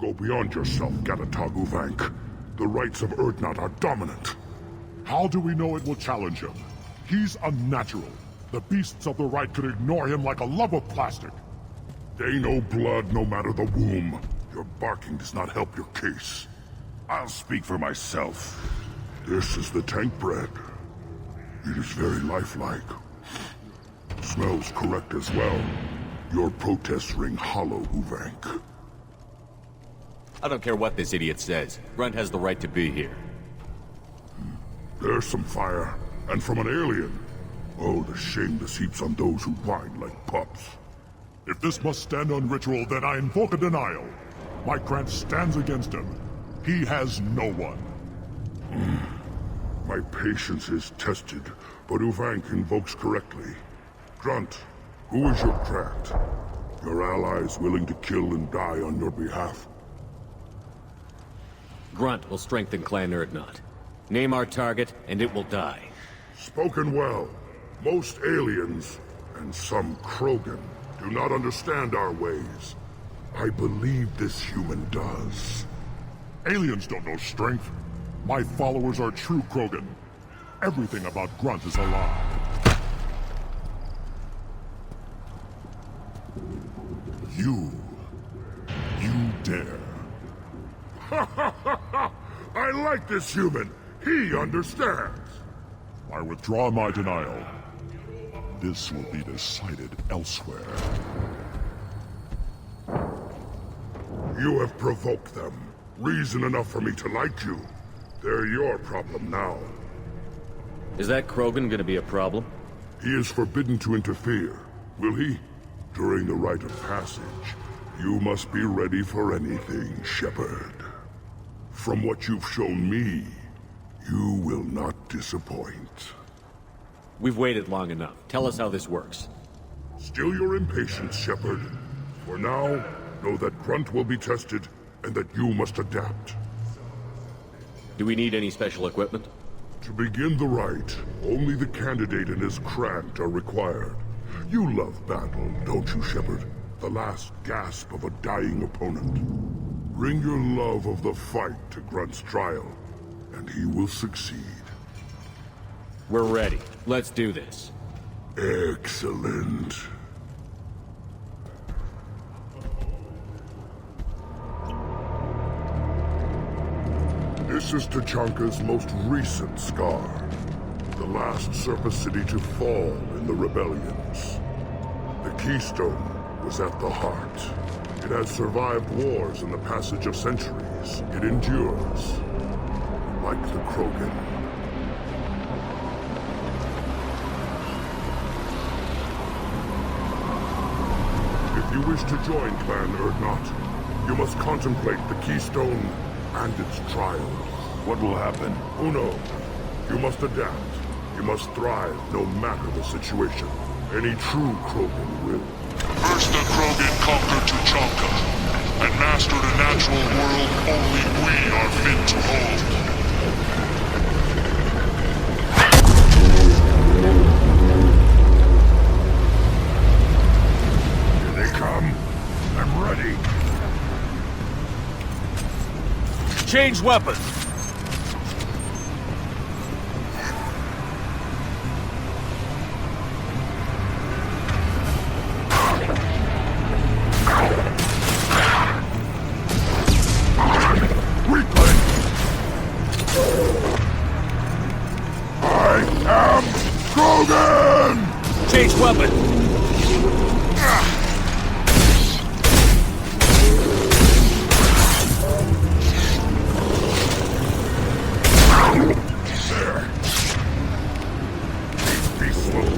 go beyond yourself, Gatatagu Vank. The rights of Urdnot are dominant. How do we know it will challenge him? He's unnatural. The beasts of the right could ignore him like a lump of plastic. They know blood no matter the womb. Your barking does not help your case. I'll speak for myself. This is the tank bred. It is very lifelike. Smells correct as well. Your protests ring hollow, Uvank. I don't care what this idiot says. Grunt has the right to be here. There's some fire, and from an alien. Oh, the shame this heaps on those who whine like pups. If this must stand on ritual, then I invoke a denial. My Grant stands against him. He has no one. My patience is tested, but Uvank invokes correctly. Grunt, who is your Grant? Your allies willing to kill and die on your behalf? Grunt will strengthen Clan Urdnot. Name our target, and it will die. Spoken well. Most aliens, and some Krogan, do not understand our ways. I believe this human does. Aliens don't know strength. My followers are true Krogan. Everything about Grunt is a lie. You dare. I like this human. He understands. I withdraw my denial. This will be decided elsewhere. You have provoked them. Reason enough for me to like you. They're your problem now. Is that Krogan gonna be a problem? He is forbidden to interfere, will he? During the rite of passage, you must be ready for anything, Shepard. From what you've shown me, you will not disappoint. We've waited long enough. Tell us how this works. Still your impatience, Shepard. For now, know that Grunt will be tested, and that you must adapt. Do we need any special equipment? To begin the rite, only the candidate and his Krant are required. You love battle, don't you, Shepard? The last gasp of a dying opponent. Bring your love of the fight to Grunt's trial, and he will succeed. We're ready. Let's do this. Excellent. This is Tuchanka's most recent scar. The last surface city to fall in the rebellions. The keystone was at the heart. It has survived wars and the passage of centuries. It endures. Like the Krogan. If you wish to join Clan Urdnot, you must contemplate the keystone and its trials. What will happen? Who knows? You must adapt. You must thrive no matter the situation. Any true Krogan will. First the Krogan conquered Tuchanka, and mastered a natural world only we are fit to hold. Here they come. I'm ready. Change weapons! Krogan! Change weapon! There. Be slow.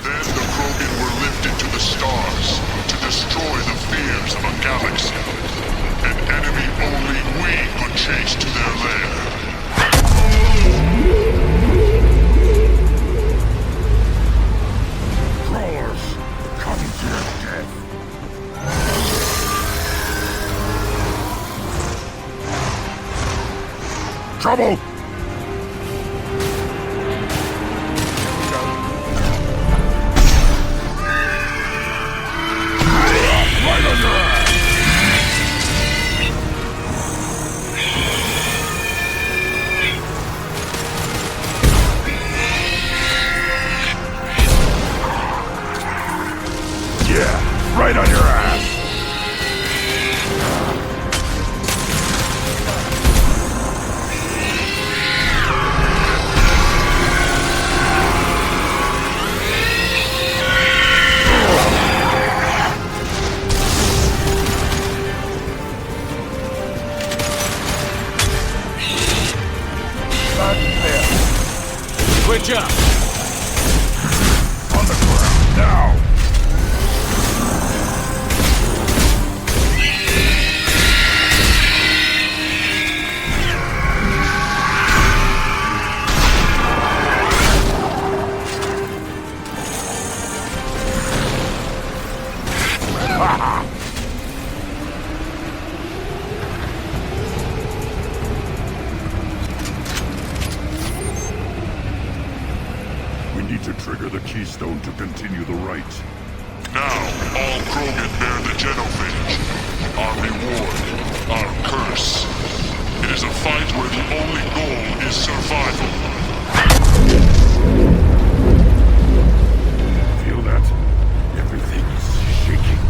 Then the Krogan were lifted to the stars to destroy the fears of a galaxy. An enemy only Switch up! On the ground, now! To trigger the keystone to continue the rite. Now, all Krogan bear the genophage. Our reward, our curse. It is a fight where the only goal is survival. Feel that? Everything is shaking.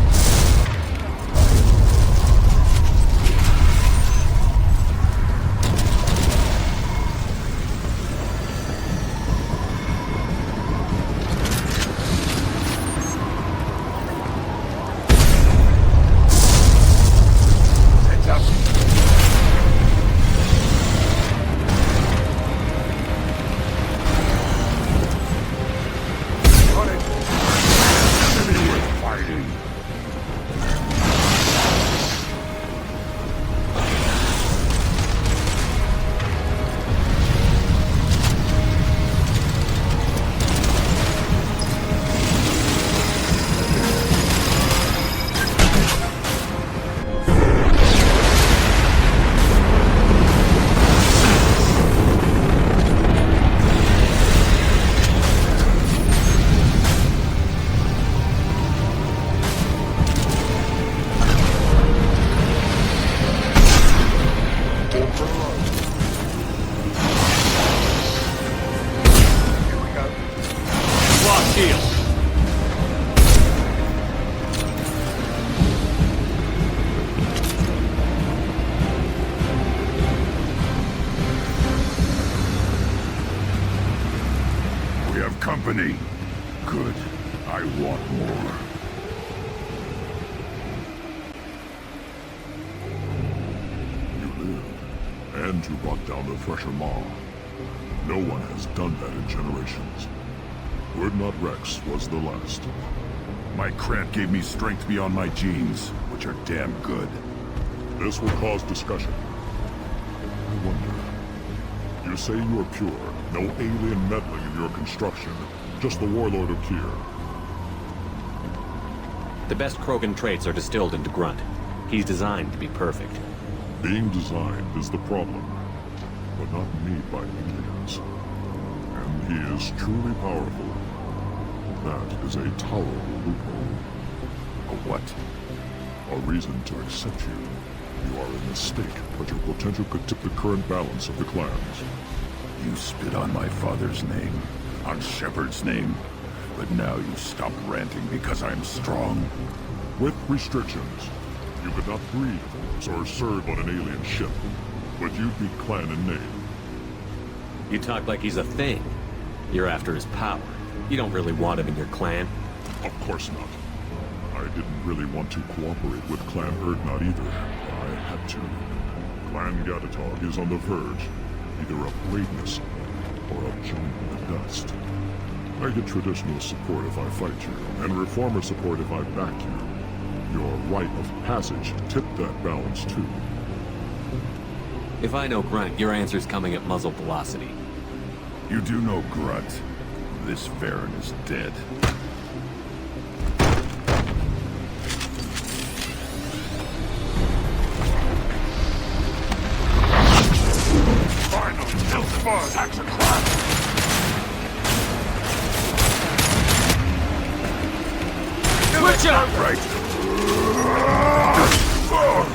Company. Good. I want more. You lived, and you brought down the Thresher Maw. No one has done that in generations. Word Not Rex was the last. My Krant gave me strength beyond my genes, which are damn good. This will cause discussion. I wonder. You say you are pure, no alien meddling in your construction, just the warlord of Tyr. The best Krogan traits are distilled into Grunt. He's designed to be perfect. Being designed is the problem, but not made by aliens. And he is truly powerful. That is a tolerable loophole. A what? A reason to accept you. You are a mistake, but your potential could tip the current balance of the clans. You spit on my father's name, on Shepard's name, but now you stop ranting because I'm strong. With restrictions. You could not breed, of course, or serve on an alien ship, but you'd be clan in name. You talk like he's a thing. You're after his power. You don't really want him in your clan. Of course not. I didn't really want to cooperate with Clan Erdnot either, but I had to. Clan Gatatog is on the verge, either of greatness or of joining the dust. I get traditional support if I fight you, and reformer support if I back you. Your rite of passage tipped that balance too. If I know Grunt, your answer's coming at muzzle velocity. You do know Grunt. This Varen is dead. Finally, Ilsbar attacks a class! Switch up! Right!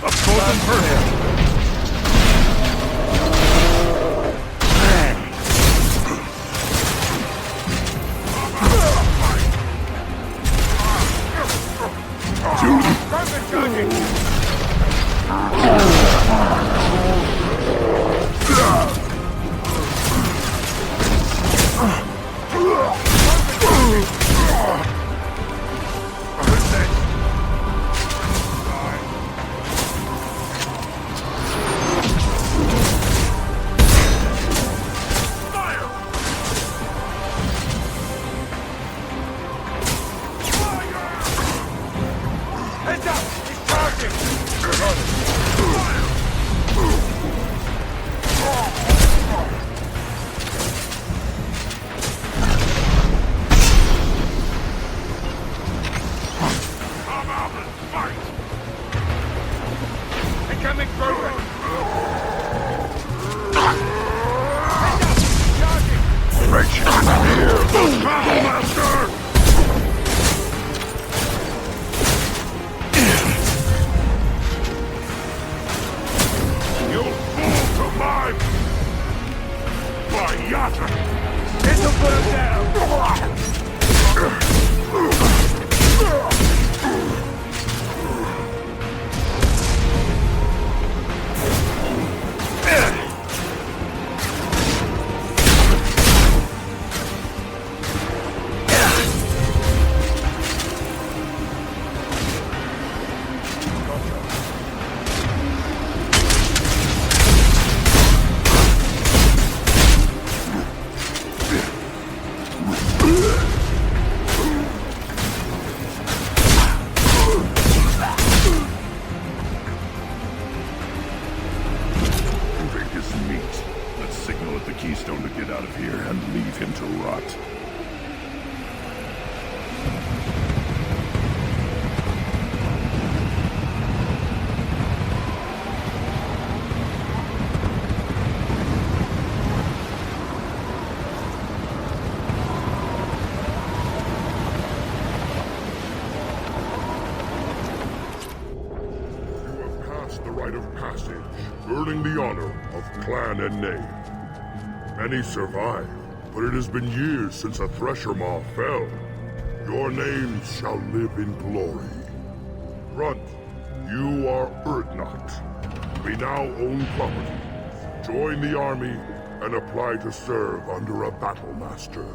A frozen person! Here, the Battlemaster! You'll fall to my... Bayata! This'll put him down! Earning the honor of clan and name. Many survive, but it has been years since a thresher maw fell. Your names shall live in glory. Grunt, you are Urdnot. We now own property. Join the army and apply to serve under a battlemaster.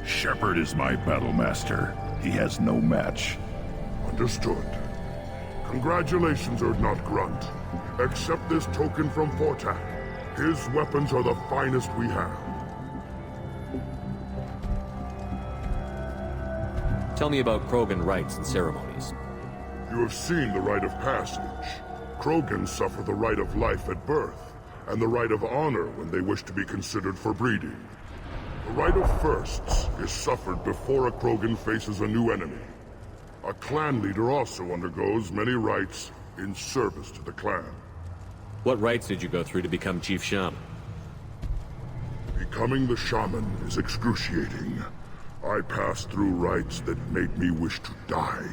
Shepard is my battlemaster. He has no match. Understood. Congratulations, Urdnot Grunt. Accept this token from Fortak. His weapons are the finest we have. Tell me about Krogan rites and ceremonies. You have seen the rite of passage. Krogans suffer the rite of life at birth, and the rite of honor when they wish to be considered for breeding. The rite of firsts is suffered before a Krogan faces a new enemy. A clan leader also undergoes many rites in service to the clan. What rites did you go through to become Chief Shaman? Becoming the shaman is excruciating. I passed through rites that made me wish to die.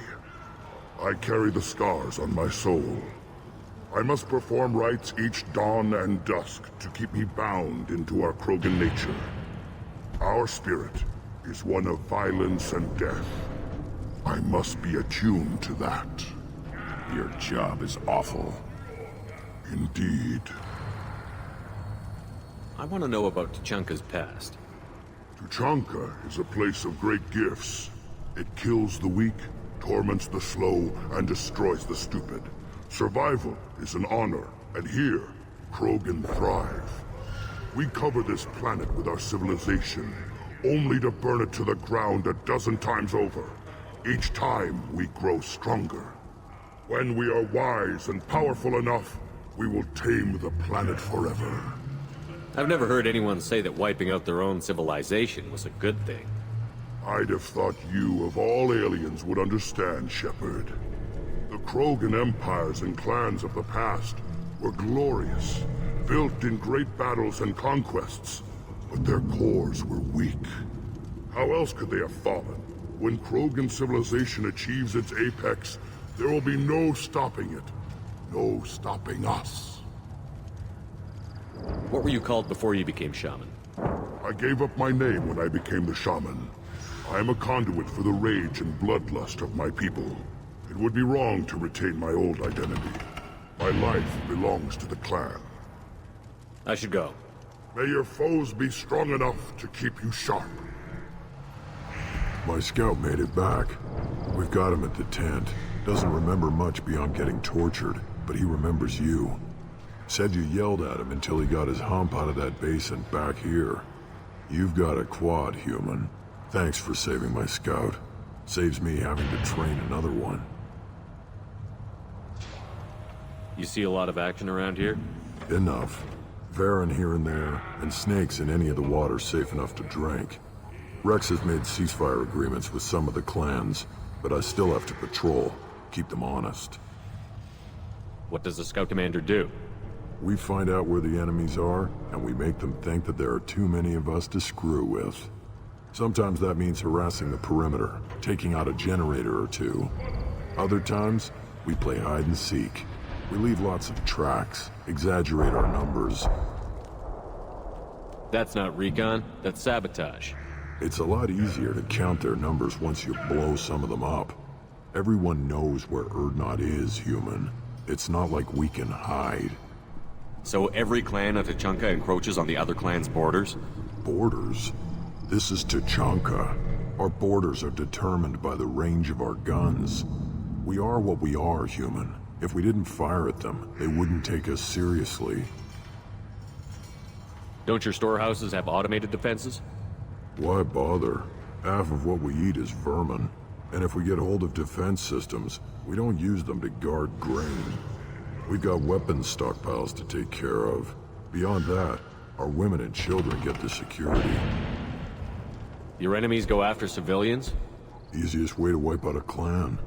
I carry the scars on my soul. I must perform rites each dawn and dusk to keep me bound into our Krogan nature. Our spirit is one of violence and death. I must be attuned to that. Your job is awful. Indeed. I want to know about Tuchanka's past. Tuchanka is a place of great gifts. It kills the weak, torments the slow, and destroys the stupid. Survival is an honor, and here, Krogan thrive. We cover this planet with our civilization, only to burn it to the ground a dozen times over. Each time, we grow stronger. When we are wise and powerful enough, we will tame the planet forever. I've never heard anyone say that wiping out their own civilization was a good thing. I'd have thought you, of all aliens, would understand, Shepard. The Krogan empires and clans of the past were glorious, built in great battles and conquests, but their cores were weak. How else could they have fallen? When Krogan civilization achieves its apex, there will be no stopping it. No stopping us. What were you called before you became shaman? I gave up my name when I became the shaman. I am a conduit for the rage and bloodlust of my people. It would be wrong to retain my old identity. My life belongs to the clan. I should go. May your foes be strong enough to keep you sharp. My scout made it back. We've got him at the tent. Doesn't remember much beyond getting tortured, but he remembers you. Said you yelled at him until he got his hump out of that basin back here. You've got a quad, human. Thanks for saving my scout. Saves me having to train another one. You see a lot of action around here? Enough. Varen here and there, and snakes in any of the water safe enough to drink. Rex has made ceasefire agreements with some of the clans, but I still have to patrol, keep them honest. What does the scout commander do? We find out where the enemies are, and we make them think that there are too many of us to screw with. Sometimes that means harassing the perimeter, taking out a generator or two. Other times, we play hide and seek. We leave lots of tracks, exaggerate our numbers. That's not recon, that's sabotage. It's a lot easier to count their numbers once you blow some of them up. Everyone knows where Urdnot is, human. It's not like we can hide. So every clan of Tuchanka encroaches on the other clan's borders? Borders? This is Tuchanka. Our borders are determined by the range of our guns. We are what we are, human. If we didn't fire at them, they wouldn't take us seriously. Don't your storehouses have automated defenses? Why bother? Half of what we eat is vermin. And if we get hold of defense systems, we don't use them to guard grain. We've got weapons stockpiles to take care of. Beyond that, our women and children get the security. Your enemies go after civilians? Easiest way to wipe out a clan.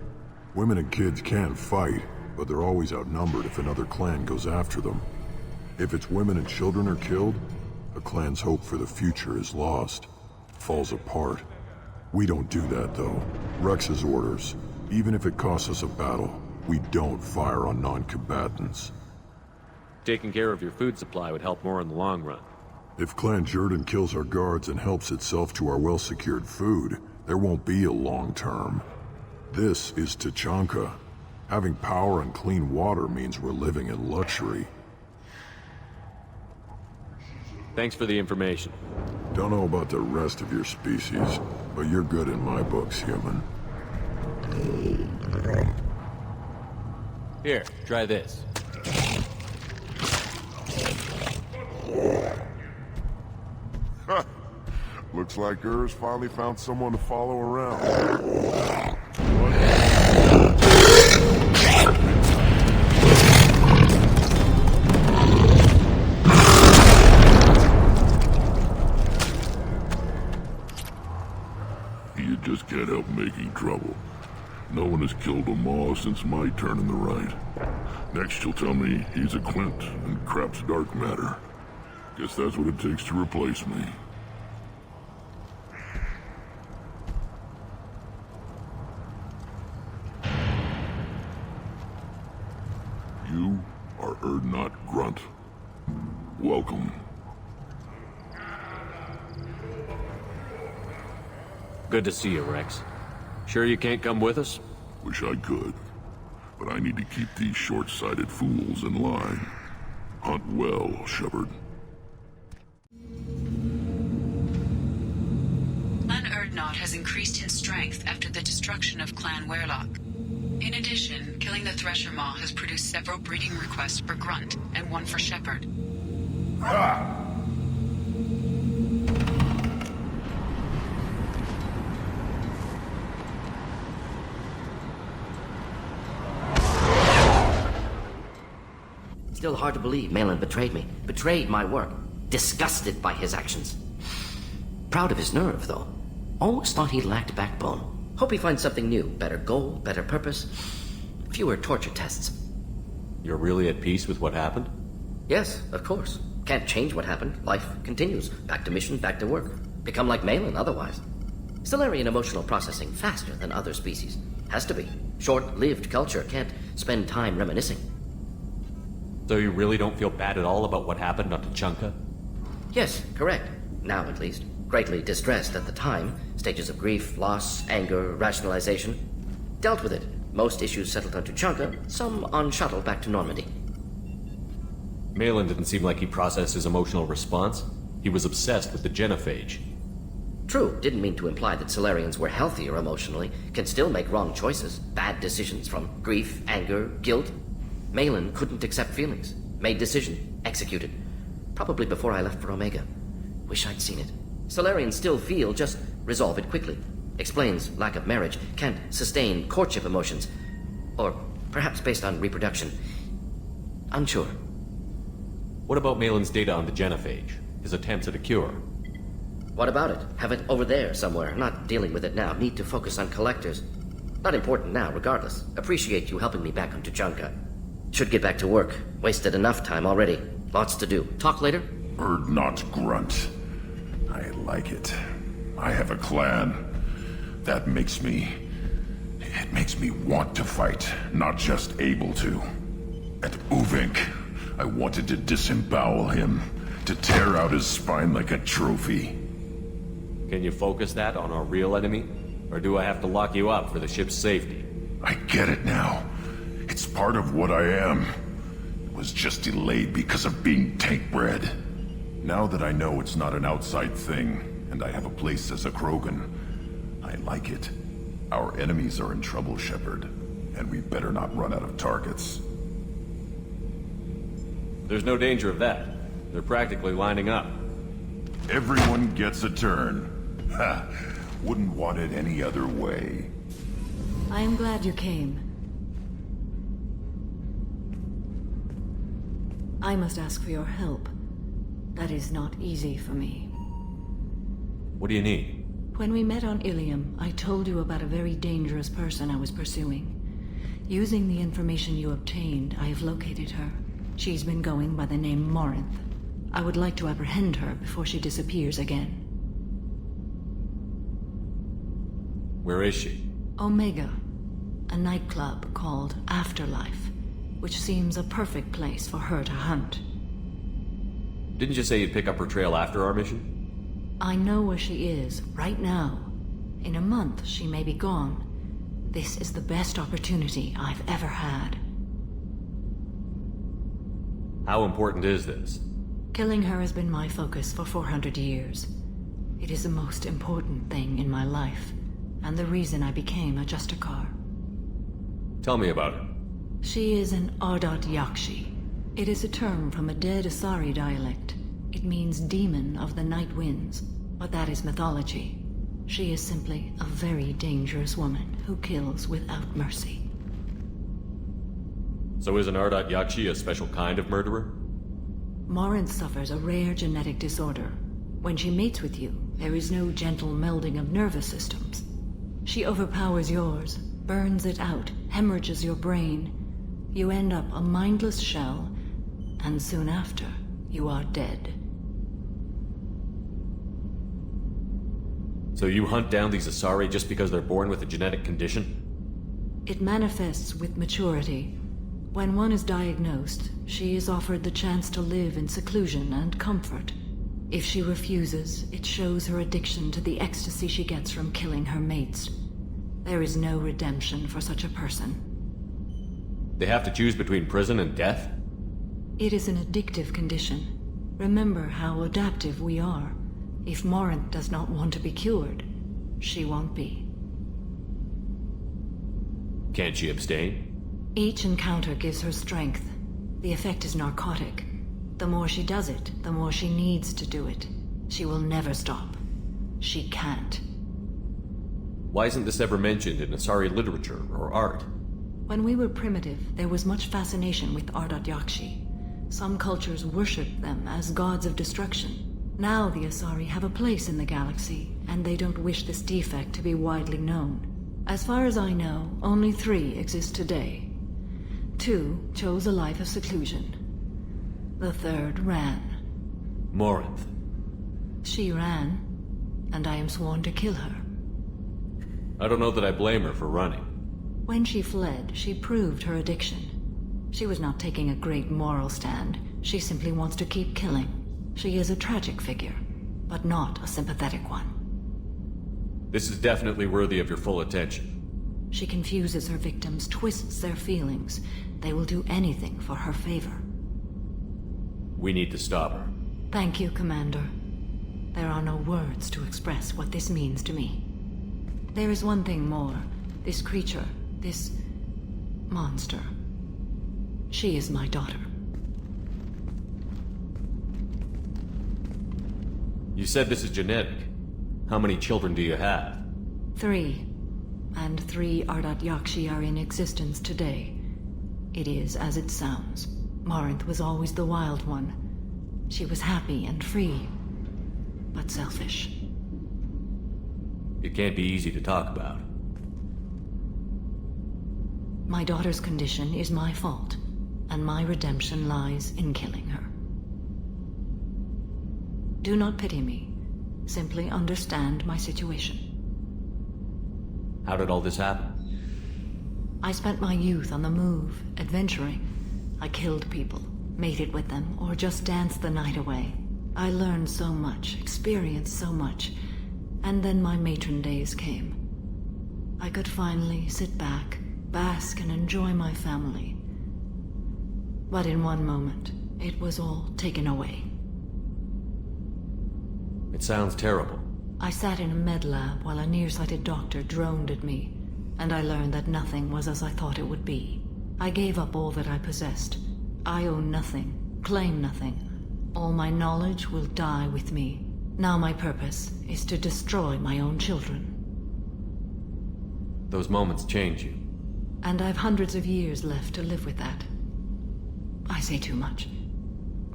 Women and kids can fight, but they're always outnumbered if another clan goes after them. If its women and children are killed, a clan's hope for the future is lost. Falls apart. We don't do that, though. Rex's orders. Even if it costs us a battle, we don't fire on non-combatants. Taking care of your food supply would help more in the long run. If Clan Jordan kills our guards and helps itself to our well-secured food, there won't be a long term. This is Tuchanka. Having power and clean water means we're living in luxury. Thanks for the information. Don't know about the rest of your species, but you're good in my books, human. Here, try this. Looks like Ur's finally found someone to follow around. You just can't help making trouble. No one has killed a Maw since my turn in the right. Next you'll tell me he's a Quint and crap's dark matter. Guess that's what it takes to replace me. You are Urdnot Grunt. Welcome. Good to see you, Rex. Sure you can't come with us? Wish I could, but I need to keep these short-sighted fools in line. Hunt well, Shepard. Clan Urdnot has increased in strength after the destruction of Clan Werlock. In addition, killing the Thresher Maw has produced several breeding requests for Grunt and one for Shepard. Still hard to believe Malin betrayed me. Betrayed my work. Disgusted by his actions. Proud of his nerve, though. Almost thought he lacked backbone. Hope he finds something new. Better goal, better purpose. Fewer torture tests. You're really at peace with what happened? Yes, of course. Can't change what happened. Life continues. Back to mission, back to work. Become like Malin otherwise. Salarian emotional processing faster than other species. Has to be. Short-lived culture can't spend time reminiscing. So you really don't feel bad at all about what happened on Tuchanka? Yes, correct. Now at least. Greatly distressed at the time. Stages of grief, loss, anger, rationalization. Dealt with it. Most issues settled on Tuchanka, some on shuttle back to Normandy. Malin didn't seem like he processed his emotional response. He was obsessed with the genophage. True, didn't mean to imply that Salarians were healthier emotionally, can still make wrong choices, bad decisions from grief, anger, guilt. Malin couldn't accept feelings. Made decision. Executed. Probably before I left for Omega. Wish I'd seen it. Salarians still feel, just resolve it quickly. Explains lack of marriage. Can't sustain courtship emotions. Or perhaps based on reproduction. Unsure. What about Malin's data on the genophage? His attempts at a cure? What about it? Have it over there somewhere. Not dealing with it now. Need to focus on collectors. Not important now, regardless. Appreciate you helping me back on Tuchanka. Should get back to work. Wasted enough time already. Lots to do. Talk later? Bird not grunt. I like it. I have a clan. That makes me... It makes me want to fight, not just able to. At Uvink, I wanted to disembowel him, to tear out his spine like a trophy. Can you focus that on our real enemy? Or do I have to lock you up for the ship's safety? I get it now. It's part of what I am. It was just delayed because of being tank-bred. Now that I know it's not an outside thing, and I have a place as a Krogan, I like it. Our enemies are in trouble, Shepard, and we better not run out of targets. There's no danger of that. They're practically lining up. Everyone gets a turn. Ha! Wouldn't want it any other way. I am glad you came. I must ask for your help. That is not easy for me. What do you need? When we met on Ilium, I told you about a very dangerous person I was pursuing. Using the information you obtained, I have located her. She's been going by the name Morinth. I would like to apprehend her before she disappears again. Where is she? Omega, a nightclub called Afterlife, which seems a perfect place for her to hunt. Didn't you say you'd pick up her trail after our mission? I know where she is, right now. In a month, she may be gone. This is the best opportunity I've ever had. How important is this? Killing her has been my focus for 400 years. It is the most important thing in my life, and the reason I became a Justicar. Tell me about her. She is an Ardat Yakshi. It is a term from a dead Asari dialect. It means demon of the night winds, but that is mythology. She is simply a very dangerous woman who kills without mercy. So is an Ardat Yakshi a special kind of murderer? Morinth suffers a rare genetic disorder. When she mates with you, there is no gentle melding of nervous systems. She overpowers yours, burns it out, hemorrhages your brain. You end up a mindless shell, and soon after, you are dead. So you hunt down these Asari just because they're born with a genetic condition? It manifests with maturity. When one is diagnosed, she is offered the chance to live in seclusion and comfort. If she refuses, it shows her addiction to the ecstasy she gets from killing her mates. There is no redemption for such a person. They have to choose between prison and death? It is an addictive condition. Remember how adaptive we are. If Morinth does not want to be cured, she won't be. Can't she abstain? Each encounter gives her strength. The effect is narcotic. The more she does it, the more she needs to do it. She will never stop. She can't. Why isn't this ever mentioned in Asari literature or art? When we were primitive, there was much fascination with Ardat Yakshi. Some cultures worshipped them as gods of destruction. Now the Asari have a place in the galaxy, and they don't wish this defect to be widely known. As far as I know, only 3 exist today. 2 chose a life of seclusion. The 3rd ran. Morinth. She ran, and I am sworn to kill her. I don't know that I blame her for running. When she fled, she proved her addiction. She was not taking a great moral stand. She simply wants to keep killing. She is a tragic figure, but not a sympathetic one. This is definitely worthy of your full attention. She confuses her victims, twists their feelings. They will do anything for her favor. We need to stop her. Thank you, Commander. There are no words to express what this means to me. There is one thing more. This creature, this monster. She is my daughter. You said this is genetic. How many children do you have? 3. And 3 Ardat Yakshi are in existence today. It is as it sounds. Morinth was always the wild one. She was happy and free, but selfish. It can't be easy to talk about. My daughter's condition is my fault, and my redemption lies in killing her. Do not pity me. Simply understand my situation. How did all this happen? I spent my youth on the move, adventuring. I killed people, mated with them, or just danced the night away. I learned so much, experienced so much, and then my matron days came. I could finally sit back, bask and enjoy my family. But in one moment, it was all taken away. It sounds terrible. I sat in a med lab while a nearsighted doctor droned at me, and I learned that nothing was as I thought it would be. I gave up all that I possessed. I own nothing, claim nothing. All my knowledge will die with me. Now my purpose is to destroy my own children. Those moments change you. And I've hundreds of years left to live with that. I say too much.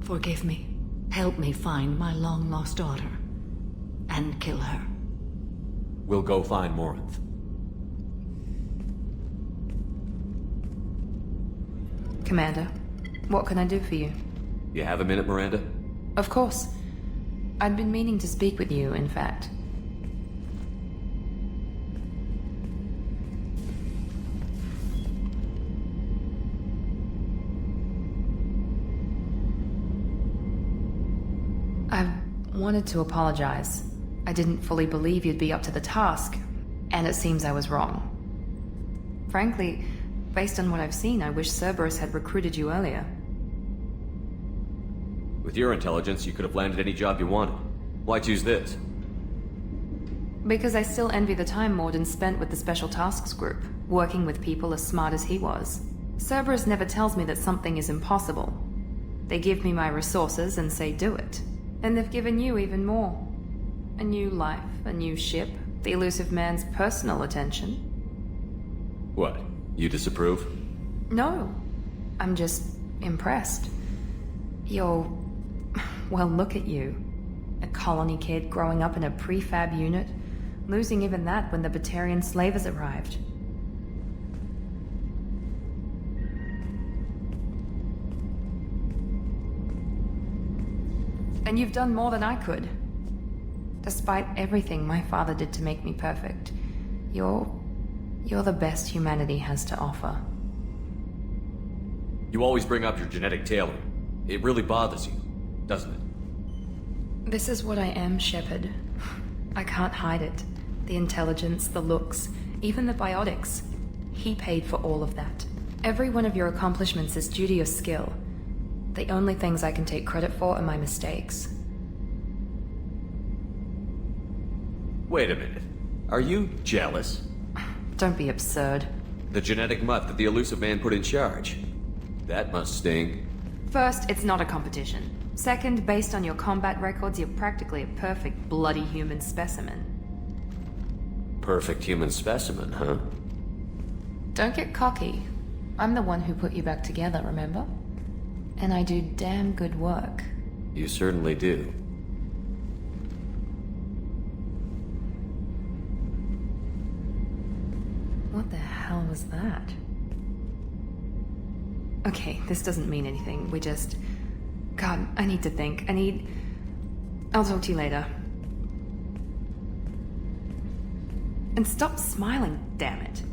Forgive me. Help me find my long-lost daughter. And kill her. We'll go find Morinth. Commander, what can I do for you? You have a minute, Miranda? Of course. I'd been meaning to speak with you, in fact. I wanted to apologize. I didn't fully believe you'd be up to the task, and it seems I was wrong. Frankly, based on what I've seen, I wish Cerberus had recruited you earlier. With your intelligence, you could have landed any job you wanted. Why choose this? Because I still envy the time Morden spent with the Special Tasks Group, working with people as smart as he was. Cerberus never tells me that something is impossible. They give me my resources and say do it. And they've given you even more. A new life, a new ship, the elusive man's personal attention. What? You disapprove? No. I'm just impressed. You're... well, look at you. A colony kid growing up in a prefab unit, losing even that when the Batarian slavers arrived. And you've done more than I could. Despite everything my father did to make me perfect, you're the best humanity has to offer. You always bring up your genetic tailoring. It really bothers you, doesn't it? This is what I am, Shepard. I can't hide it. The intelligence, the looks, even the biotics. He paid for all of that. Every one of your accomplishments is due to your skill. The only things I can take credit for are my mistakes. Wait a minute. Are you jealous? Don't be absurd. The genetic mutt that the elusive man put in charge. That must sting. First, it's not a competition. Second, based on your combat records, you're practically a perfect bloody human specimen. Perfect human specimen, huh? Don't get cocky. I'm the one who put you back together, remember? And I do damn good work. You certainly do. What the hell was that? Okay, this doesn't mean anything. We just... God, I need to think. I'll talk to you later. And stop smiling, damn it.